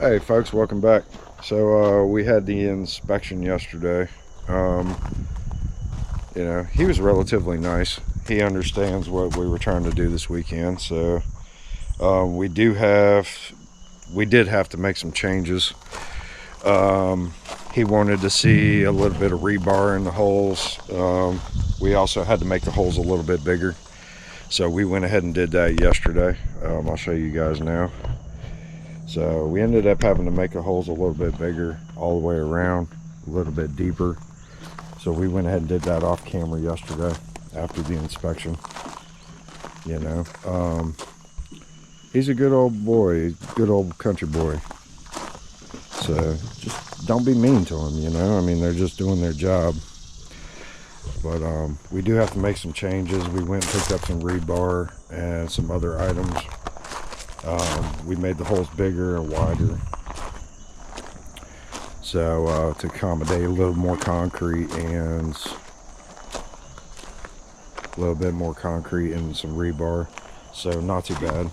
Hey folks, welcome back. So we had the inspection yesterday. He was relatively nice. He understands what we were trying to do this weekend. So we did have to make some changes. He wanted to see a little bit of rebar in the holes. We also had to make the holes a little bit bigger. So we went ahead and did that yesterday. I'll show you guys now. So we ended up having to make the holes a little bit bigger all the way around, a little bit deeper. So we went ahead and did that off camera yesterday after the inspection. He's a good old boy, good old country boy. So just don't be mean to him, I mean, they're just doing their job. But we do have to make some changes. We went and picked up some rebar and some other items. We made the holes bigger and wider, so to accommodate a little more concrete and a little bit more concrete and some rebar, so not too bad.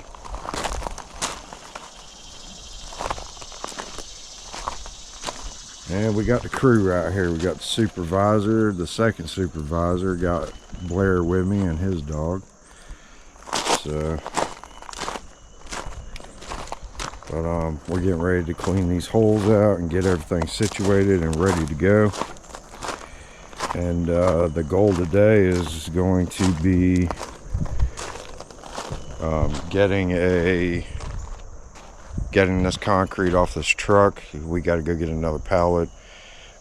And we got the crew right here. We got the supervisor, the second supervisor, got Blair with me and his dog. So we're getting ready to clean these holes out and get everything situated and ready to go. And the goal today is going to be getting this concrete off this truck. We got to go get another pallet.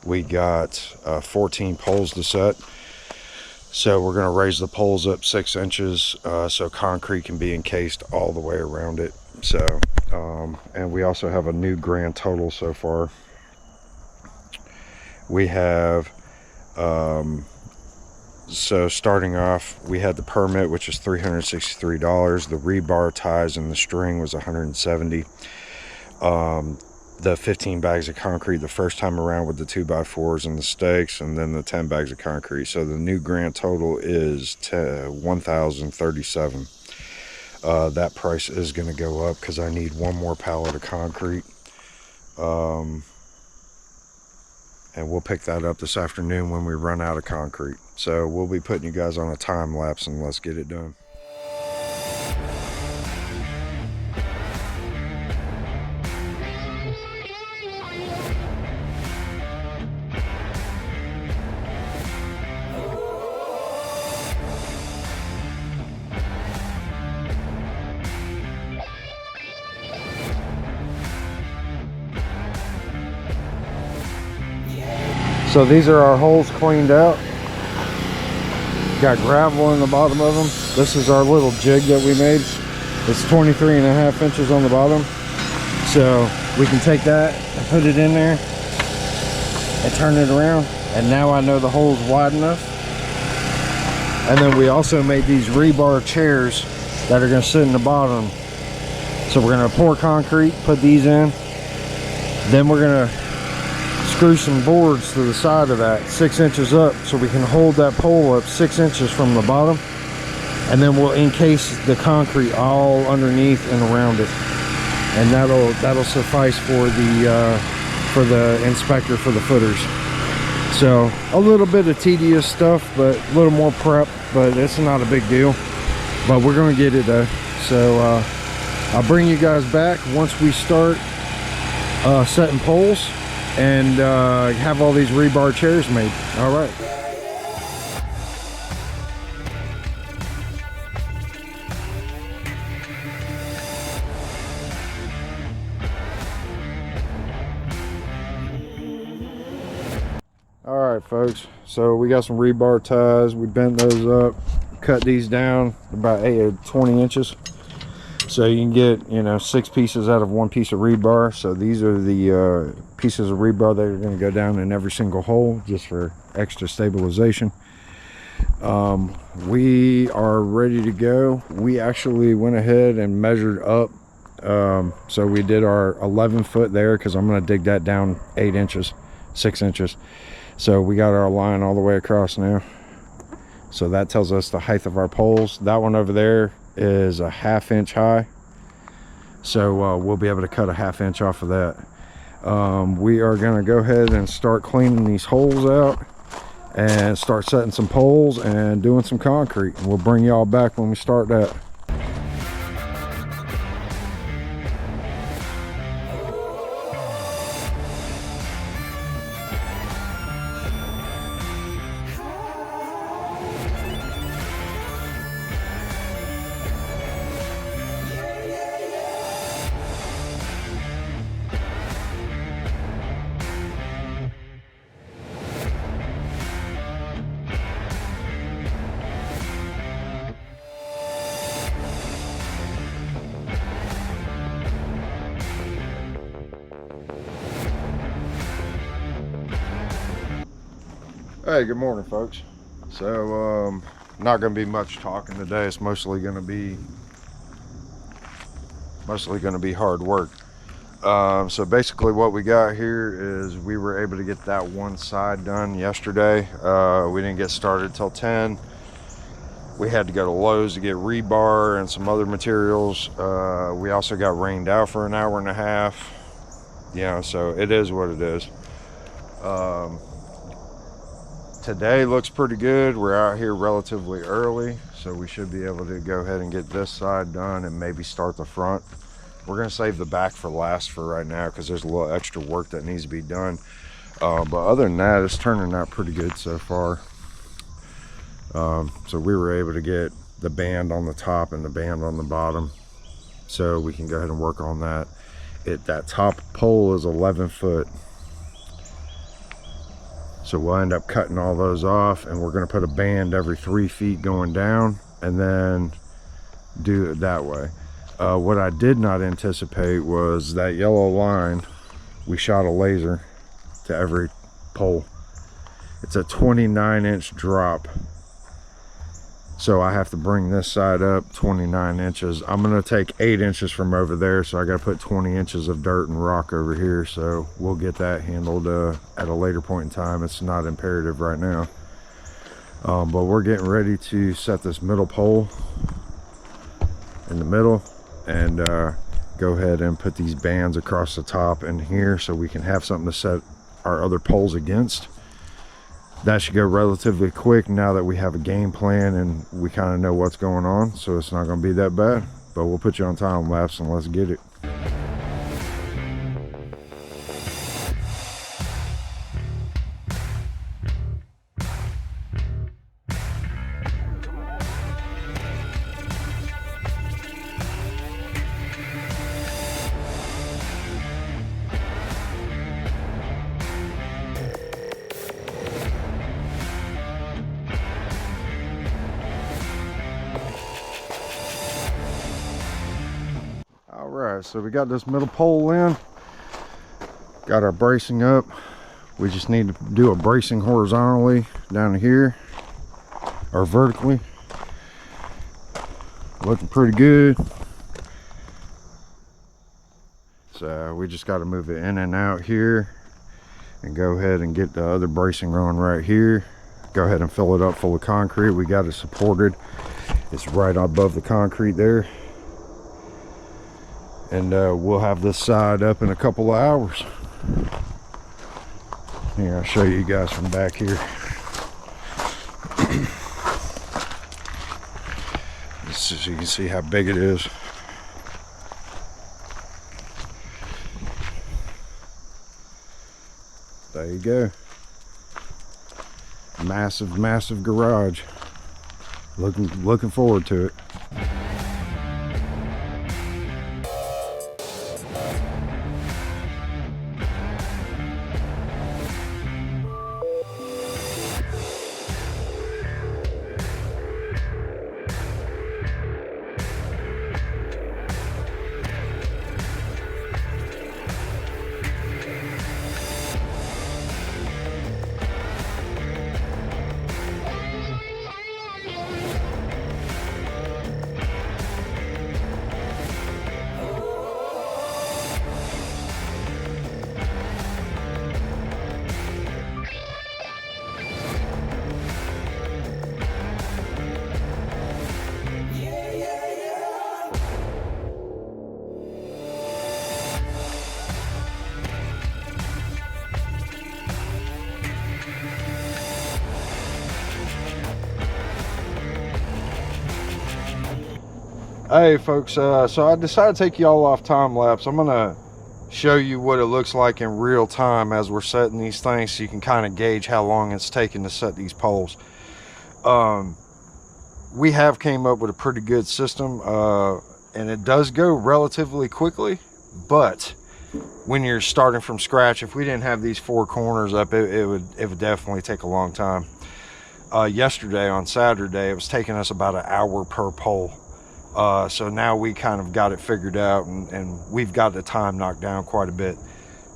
We got 14 poles to set. So we're going to raise the poles up 6 inches so concrete can be encased all the way around it. So and we also have a new grand total so far. We have so starting off, we had the permit, which is $363. The rebar, ties, and the string was $170. The 15 bags of concrete the first time around with the 2x4s and the stakes, and then the 10 bags of concrete. So the new grand total is $1,037. That price is going to go up because I need one more pallet of concrete. And we'll pick that up this afternoon when we run out of concrete. So we'll be putting you guys on a time lapse and let's get it done. So these are our holes cleaned out. Got gravel in the bottom of them. This is our little jig that we made. It's 23.5 inches on the bottom. So we can take that and put it in there and turn it around. And now I know the hole's wide enough. And then we also made these rebar chairs that are gonna sit in the bottom. So we're gonna pour concrete, put these in. Then we're gonna screw some boards to the side of that 6 inches up so we can hold that pole up 6 inches from the bottom, and then we'll encase the concrete all underneath and around it, and that'll suffice for the inspector for the footers. So a little bit of tedious stuff, but a little more prep, but it's not a big deal. But we're gonna get it though. So I'll bring you guys back once we start setting poles and have all these rebar chairs made. All right. All right, folks. So we got some rebar ties. We bent those up, cut these down about 20 inches. So you can get, 6 pieces out of 1 piece of rebar. So these are the pieces of rebar that are going to go down in every single hole just for extra stabilization. We are ready to go. We actually went ahead and measured up. So we did our 11 foot there because I'm going to dig that down 8 inches, 6 inches. So we got our line all the way across now. So that tells us the height of our poles. That one over there is a 1/2 inch high. So we'll be able to cut a 1/2 inch off of that. We are going to go ahead and start cleaning these holes out and start setting some poles and doing some concrete. And we'll bring y'all back when we start that. Hey, good morning, folks. So not going to be much talking today. It's mostly going to be hard work. So basically what we got here is we were able to get that one side done yesterday. We didn't get started till 10. We had to go to Lowe's to get rebar and some other materials. We also got rained out for an hour and a half. Yeah, so it is what it is. Today looks pretty good. We're out here relatively early, so we should be able to go ahead and get this side done and maybe start the front. We're going to save the back for last for right now because there's a little extra work that needs to be done. But other than that, it's turning out pretty good so far. So we were able to get the band on the top and the band on the bottom, so we can go ahead and work on that. That top pole is 11 foot. So we'll end up cutting all those off, and we're going to put a band every 3 feet going down and then do it that way. What I did not anticipate was that yellow line. We shot a laser to every pole. It's a 29-inch drop. So I have to bring this side up 29 inches. I'm going to take 8 inches from over there, so I got to put 20 inches of dirt and rock over here. So we'll get that handled at a later point in time. It's not imperative right now. But we're getting ready to set this middle pole in the middle and go ahead and put these bands across the top and here so we can have something to set our other poles against. That should go relatively quick now that we have a game plan and we kind of know what's going on, so it's not going to be that bad. But we'll put you on time lapse and let's get it. Alright, so we got this middle pole in, got our bracing up. We just need to do a bracing horizontally down here, or vertically. Looking pretty good. So we just got to move it in and out here and go ahead and get the other bracing on right here. Go ahead and fill it up full of concrete. We got it supported. It's right above the concrete there. And we'll have this side up in a couple of hours. Here, I'll show you guys from back here. So you can see how big it is. There you go. Massive, massive garage. Looking forward to it. Hey folks, so I decided to take y'all off time lapse. I'm gonna show you what it looks like in real time as we're setting these things, so you can kind of gauge how long it's taking to set these poles. We have came up with a pretty good system, and it does go relatively quickly, but when you're starting from scratch, if we didn't have these four corners up, it would definitely take a long time. Yesterday on Saturday, it was taking us about an hour per pole. So now we kind of got it figured out, and we've got the time knocked down quite a bit.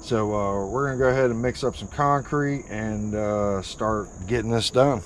So we're gonna go ahead and mix up some concrete and start getting this done.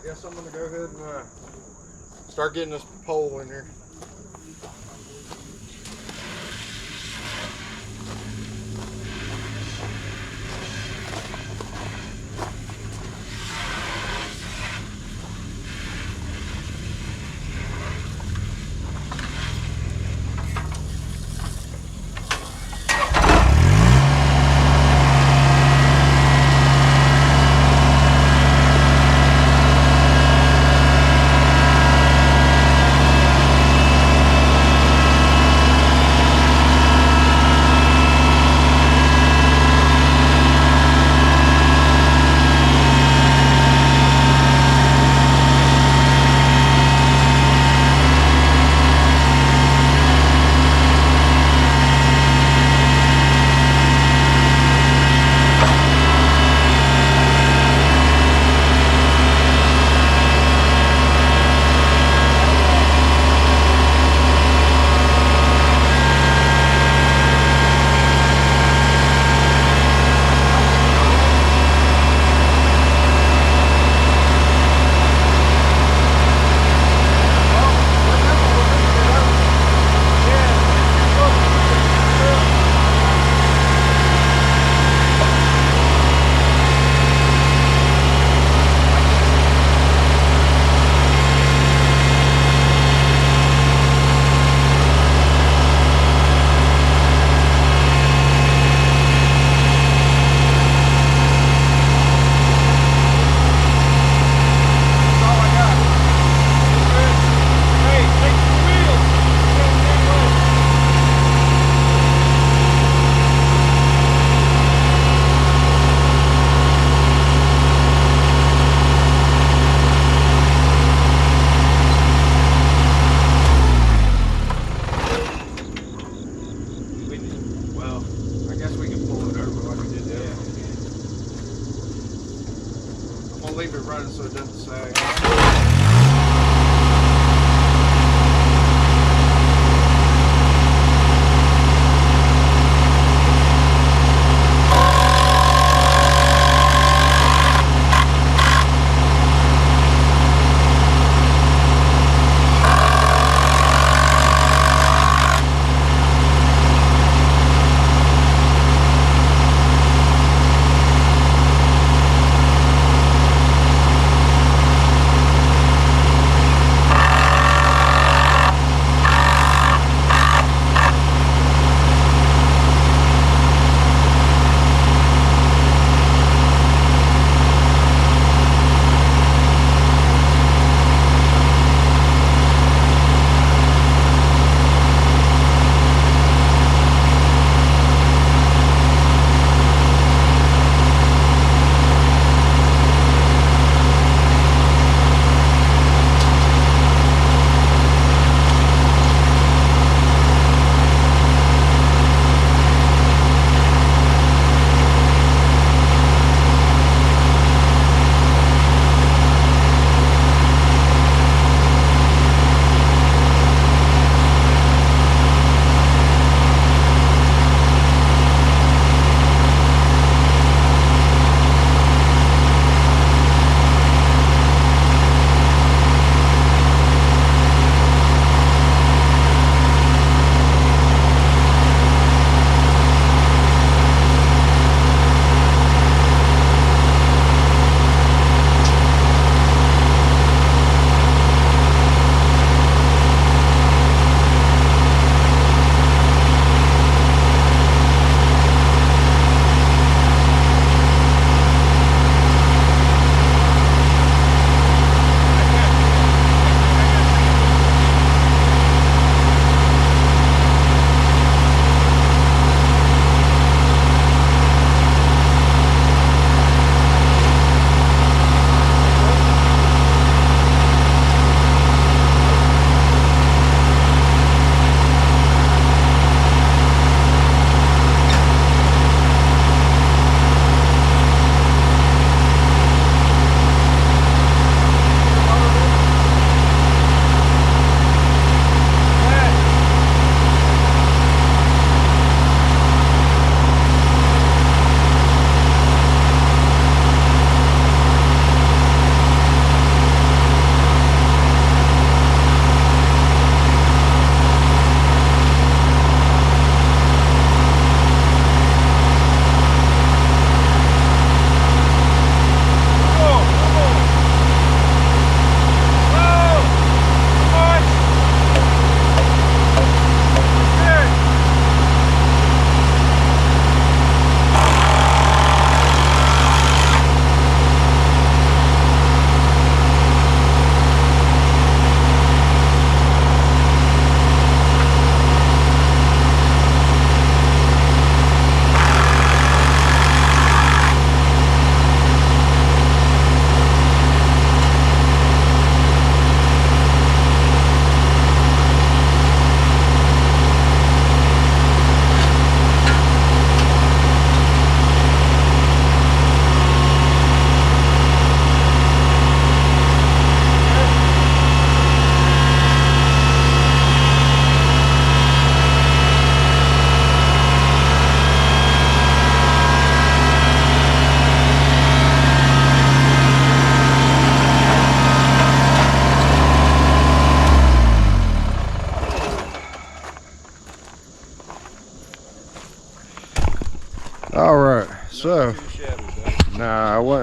Guess I'm gonna go ahead and start getting this pole in here.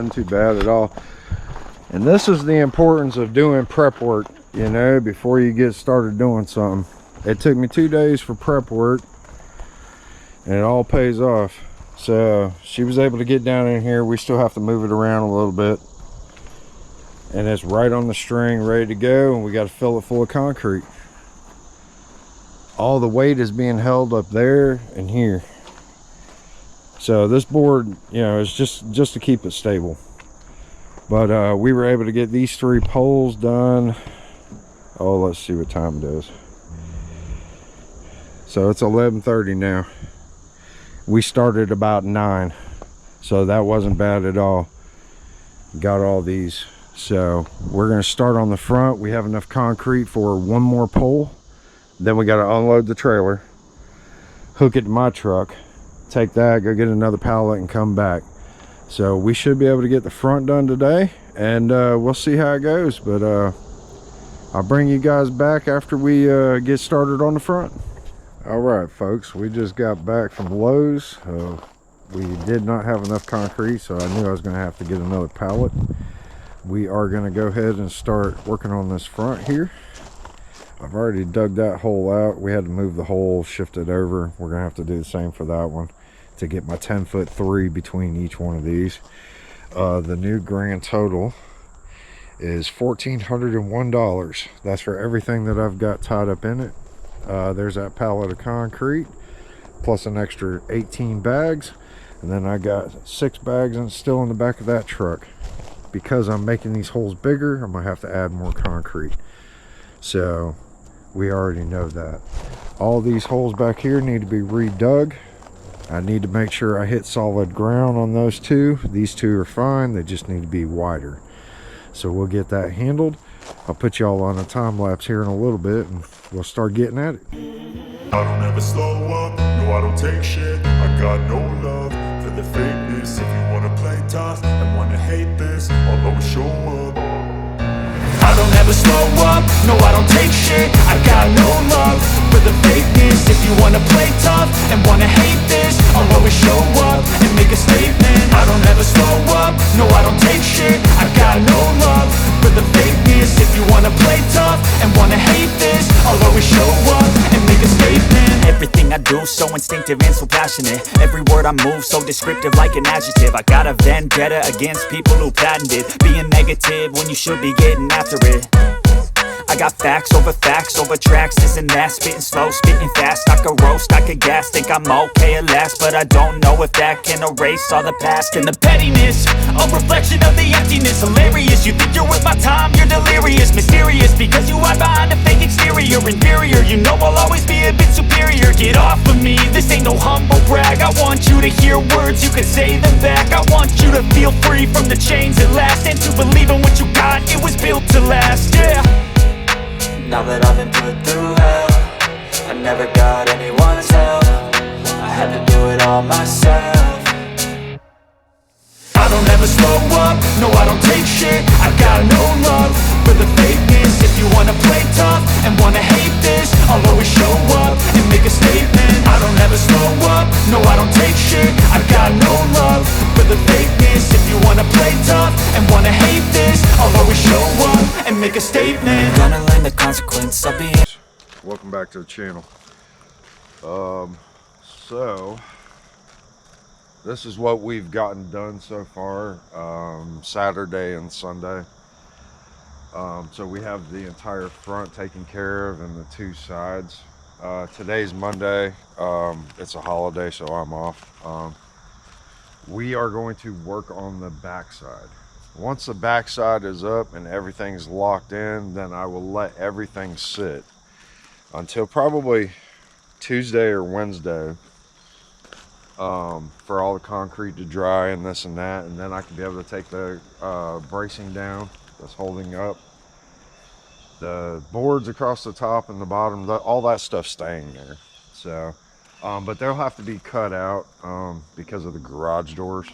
nothing too bad at all. And this is the importance of doing prep work, you know, before you get started doing something. It took me 2 days for prep work, and it all pays off. So she was able to get down in here. We still have to move it around a little bit, and it's right on the string, ready to go, and we got to fill it full of concrete. All the weight is being held up there and here. So this board, you know, is just to keep it stable. But we were able to get these 3 poles done. Oh, let's see what time it is. So it's 11:30 now. We started about 9, so that wasn't bad at all. Got all these. So we're going to start on the front. We have enough concrete for 1 more pole. Then we got to unload the trailer, hook it to my truck, take that, go get another pallet, and come back. So we should be able to get the front done today, and we'll see how it goes. But I'll bring you guys back after we get started on the front. All right, folks, we just got back from Lowe's. We did not have enough concrete, so I knew I was going to have to get another pallet. We are going to go ahead and start working on this front here. I've already dug that hole out. We had to move the hole, shift it over. We're going to have to do the same for that one to get my 10-foot 3 between each one of these. The new grand total is $1,401. That's for everything that I've got tied up in it. There's that pallet of concrete plus an extra 18 bags, and then I got 6 bags and still in the back of that truck. Because I'm making these holes bigger, I'm gonna have to add more concrete. So we already know that. All these holes back here need to be redug. I need to make sure I hit solid ground on those 2. These 2 are fine, they just need to be wider. So we'll get that handled. I'll put y'all on a time lapse here in a little bit, and we'll start getting at it. I don't ever slow up, no I don't take shit. I got no love for the fakeness. If you wanna play tough and wanna hate this, I'll always show up. I don't ever slow up, no I don't take shit. I got no love for the fakeness. If you wanna play tough and wanna hate this, I'll always show up and make a statement. I don't ever slow up, no I don't take shit. I got no love for the fakeness. If you wanna play tough and wanna hate this, I'll always show up and make a statement. Everything I do so instinctive and so passionate. Every word I move so descriptive like an adjective. I got a vendetta against people who patented being negative when you should be getting after it. I got facts over tracks, this and that. Spitting slow, spitting fast, I could roast, I could gas. Think I'm okay at last, but I don't know if that can erase all the past. And the pettiness, a reflection of the emptiness. Hilarious, you think you're worth my time, you're delirious. Mysterious, because you hide behind a fake exterior. Inferior, you know I'll always be a bit superior. Get off of me, this ain't no humble brag. I want you to hear words, you can say them back. I want you to feel free from the chains at last, and to believe in what you got, it was built to last, yeah. Now that I've been put through hell, I never got anyone's help. I had to do it all myself. I don't ever slow up, no I don't take shit. I got no love for the fakeness. If you wanna play tough and wanna hate this, I'll always show up and make a statement. I don't ever slow up, no I don't take shit. I got no love for the fakeness. If you wanna play tough and wanna hate this, I'll always show up and make a statement. Gonna learn the consequence of being. Welcome back to the channel. So this is what we've gotten done so far, Saturday and Sunday. So we have the entire front taken care of and the 2 sides. Today's Monday. It's a holiday, so I'm off. We are going to work on the backside. Once the backside is up and everything's locked in, then I will let everything sit until probably Tuesday or Wednesday, for all the concrete to dry and this and that, and then I can be able to take the bracing down that's holding up the boards across the top and the bottom. All that stuff staying there. So but they'll have to be cut out because of the garage doors.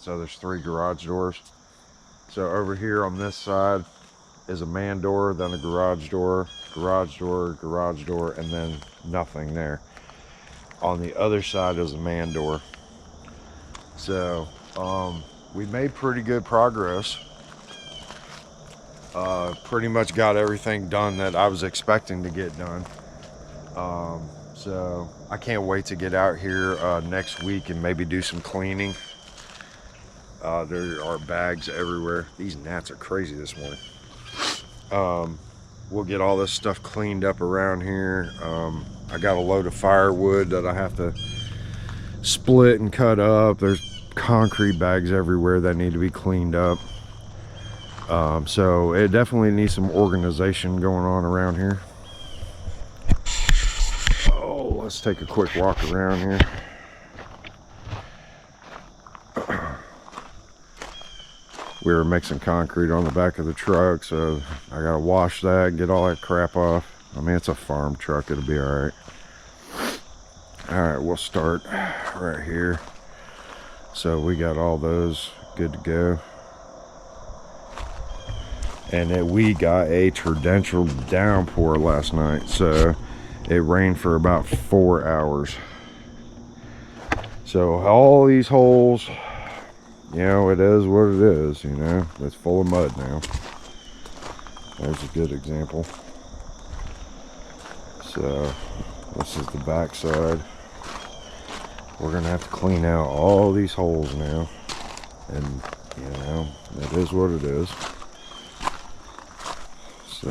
So there's 3 garage doors. So over here on this side is a man door, then a garage door, garage door, garage door, and then nothing there. On the other side is a man door. So we made pretty good progress. Pretty much got everything done that I was expecting to get done. So I can't wait to get out here next week and maybe do some cleaning. There are bags everywhere. These gnats are crazy this morning. We'll get all this stuff cleaned up around here. I got a load of firewood that I have to split and cut up. There's concrete bags everywhere that need to be cleaned up. So it definitely needs some organization going on around here. Oh, let's take a quick walk around here. We were mixing concrete on the back of the truck, so I gotta wash that, get all that crap off. I mean, it's a farm truck, it'll be all right. All right, we'll start right here. So we got all those good to go. And we got a torrential downpour last night, so it rained for about 4 hours. So all these holes, you know, it is what it is, you know. It's full of mud now. There's a good example. So this is the back side. We're gonna have to clean out all these holes now. And, you know, it is what it is. So,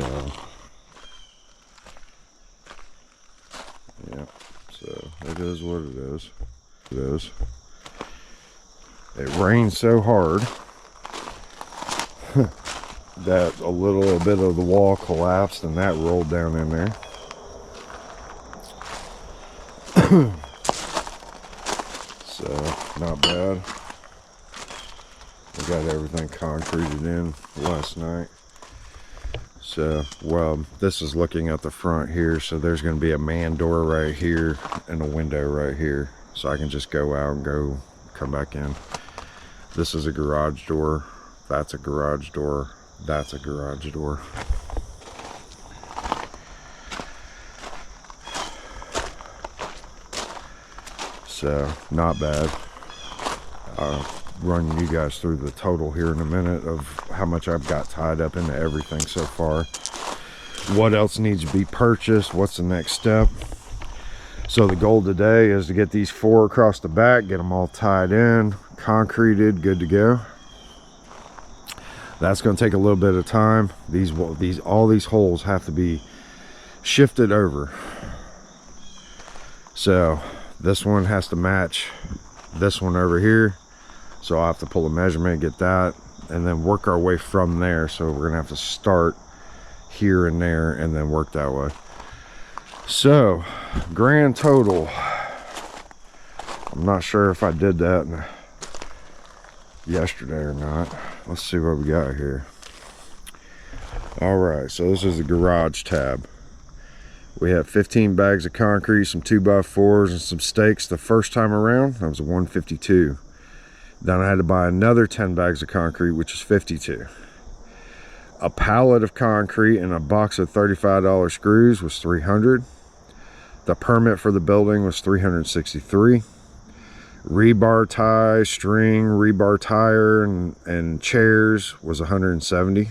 yeah, so it is what it is. It is. It rained so hard that a little bit of the wall collapsed and that rolled down in there. So, not bad. We got everything concreted in last night. So, well, this is looking at the front here, so there's going to be a man door right here and a window right here, so I can just go out and come back in. This is a garage door, that's a garage door, that's a garage door. So, not bad. Run you guys through the total here in a minute of how much I've got tied up into everything so far. What else needs to be purchased? What's the next step? So the goal today is to get these 4 across the back, get them all tied in, concreted, good to go. That's going to take a little bit of time. All these holes have to be shifted over. So this one has to match this one over here. So I'll have to pull a measurement, get that, and then work our way from there. So we're gonna have to start here and there and then work that way. So grand total, I'm not sure if I did that yesterday or not. Let's see what we got here. All right, so this is the garage tab. We have 15 bags of concrete, some 2x4s and some stakes the first time around. That was a 152. Then I had to buy another 10 bags of concrete, which is 52. A pallet of concrete and a box of $35 screws was 300. The permit for the building was 363. Rebar tie, string, rebar tire, and chairs was 170.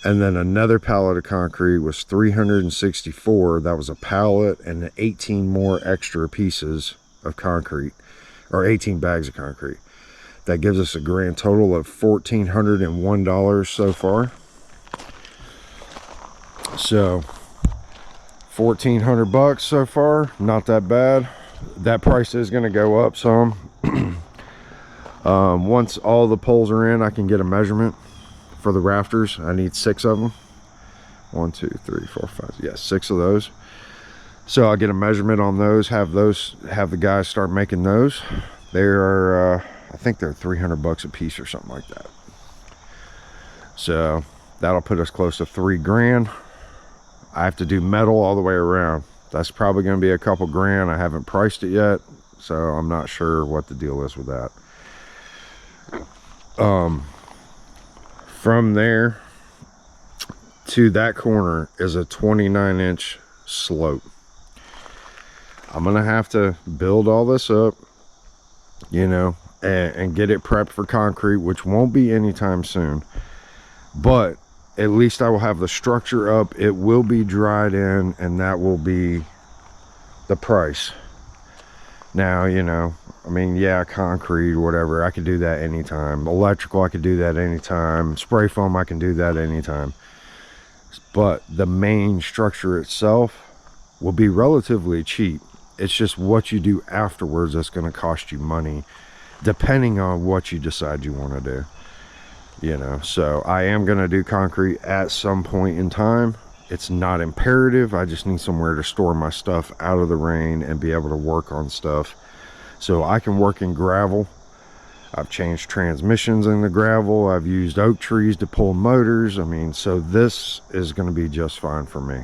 And then another pallet of concrete was 364. That was a pallet and 18 more extra pieces of concrete, or 18 bags of concrete. That gives us a grand total of $1,401 so far. So 1,400 bucks so far, not that bad. That price is going to go up some. Once all the poles are in, I can get a measurement for the rafters. I need 6 of them. 1, 2, 3, 4, 5. Yes, 6 of those. So I'll get a measurement on those, have the guys start making those. They're I think they're 300 bucks a piece or something like that. So that'll put us close to 3 grand. I have to do metal all the way around. That's probably going to be a couple grand. I haven't priced it yet, so I'm not sure what the deal is with that. From there to that corner is a 29-inch slope. I'm gonna have to build all this up. You know, and get it prepped for concrete, which won't be anytime soon, but at least I will have the structure up. It will be dried in, and that will be the price. Now, you know, I mean, yeah, concrete, whatever, I could do that anytime. Electrical, I could do that anytime. Spray foam, I can do that anytime. But the main structure itself will be relatively cheap. It's just what you do afterwards that's going to cost you money, depending on what you decide you want to do. You know, so I am going to do concrete at some point in time. It's not imperative. I just need somewhere to store my stuff out of the rain and be able to work on stuff. So I can work in gravel. I've changed transmissions in the gravel. I've used oak trees to pull motors. I mean, so this is going to be just fine for me.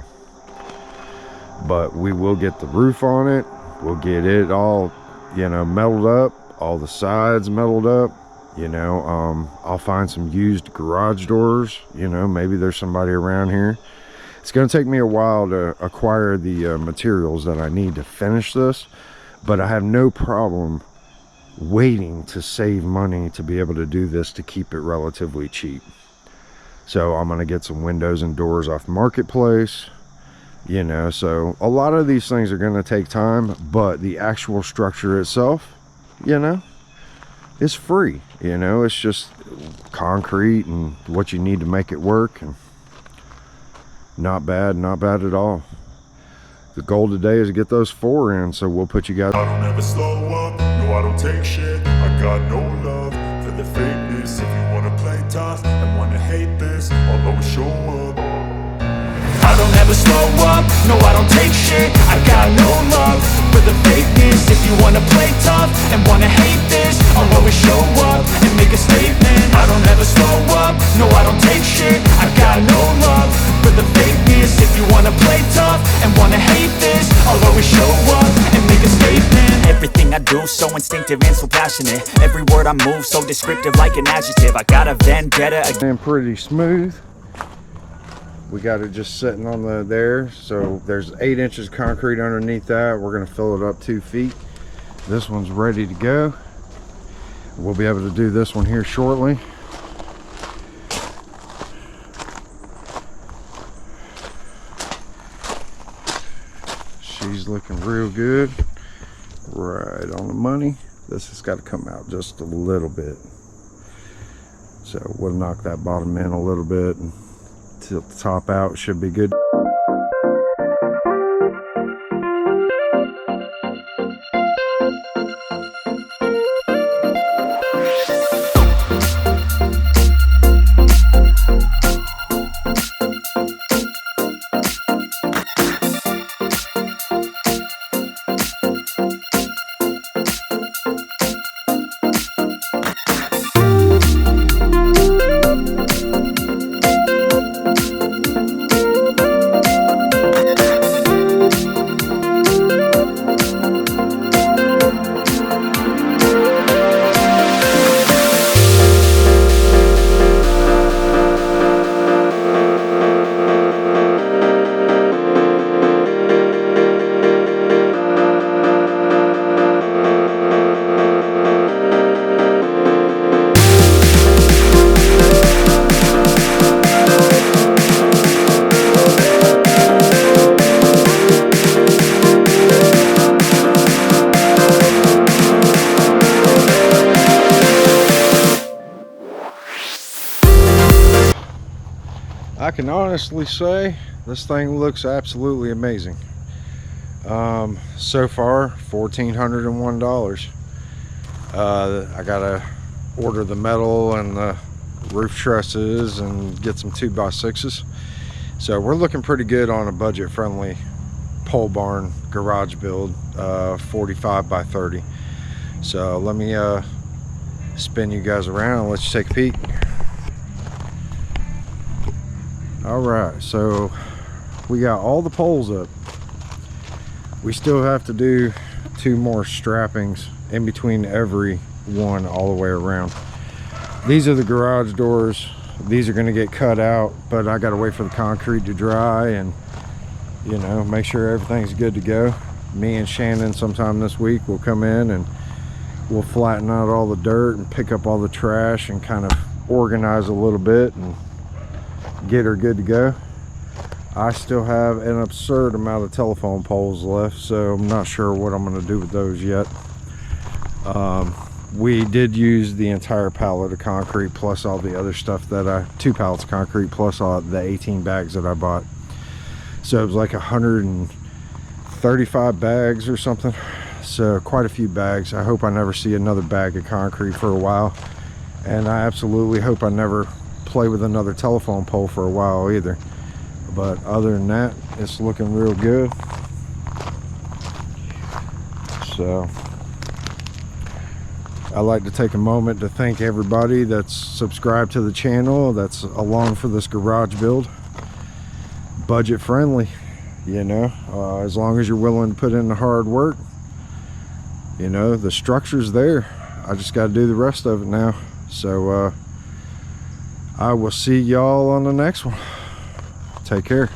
But we will get the roof on it. We'll get it all, you know, metaled up, all the sides metaled up. You know, I'll find some used garage doors. You know, maybe there's somebody around here. It's going to take me a while to acquire the materials that I need to finish this, but I have no problem waiting to save money to be able to do this, to keep it relatively cheap. So I'm going to get some windows and doors off Marketplace. You know, so a lot of these things are going to take time, but the actual structure itself, you know, is free. You know, it's just concrete and what you need to make it work, and not bad at all. The goal today is to get those 4 in, so we'll put you guys. I don't ever slow up, no I don't take shit. I got no love for the fakeness. If you wanna play tough and wanna hate this, I'll always show up. I don't ever slow up, no I don't take shit. I got no love for the fakeness. If you wanna play tough and wanna hate this, I'll always show up and make a statement. I don't ever slow up, no I don't take shit. I got no love for the fakeness. If you wanna play tough and wanna hate this, I'll always show up and make a statement. Everything I do so instinctive and so passionate. Every word I move so descriptive like an adjective. I got a vendetta And pretty smooth. We got it just sitting on the there, so there's 8 inches of concrete underneath that. We're going to fill it up 2 feet. This one's ready to go. We'll be able to do this one here shortly. She's looking real good, right on the money. This has got to come out just a little bit, so we'll knock that bottom in a little bit and tilt the top out. Should be good. I can honestly say this thing looks absolutely amazing. So far, $1,401. I gotta order the metal and the roof trusses and get some 2x6s. So we're looking pretty good on a budget-friendly pole barn garage build, 45 by 30. So let me spin you guys around and let you take a peek. All right, so we got all the poles up. We still have to do 2 more strappings in between every one all the way around. These are the garage doors. These are going to get cut out, but I got to wait for the concrete to dry and, you know, make sure everything's good to go. Me and Shannon sometime this week will come in and we'll flatten out all the dirt and pick up all the trash and kind of organize a little bit and get her good to go. I still have an absurd amount of telephone poles left, so I'm not sure what I'm going to do with those yet. We did use the entire pallet of concrete plus all the other stuff that 2 pallets of concrete plus all the 18 bags that I bought. So it was like 135 bags or something. So quite a few bags. I hope I never see another bag of concrete for a while. And I absolutely hope I never play with another telephone pole for a while either. But other than that, it's looking real good. So I'd like to take a moment to thank everybody that's subscribed to the channel, that's along for this garage build. Budget friendly, you know, as long as you're willing to put in the hard work. You know, the structure's there. I just got to do the rest of it now. So I will see y'all on the next one. Take care.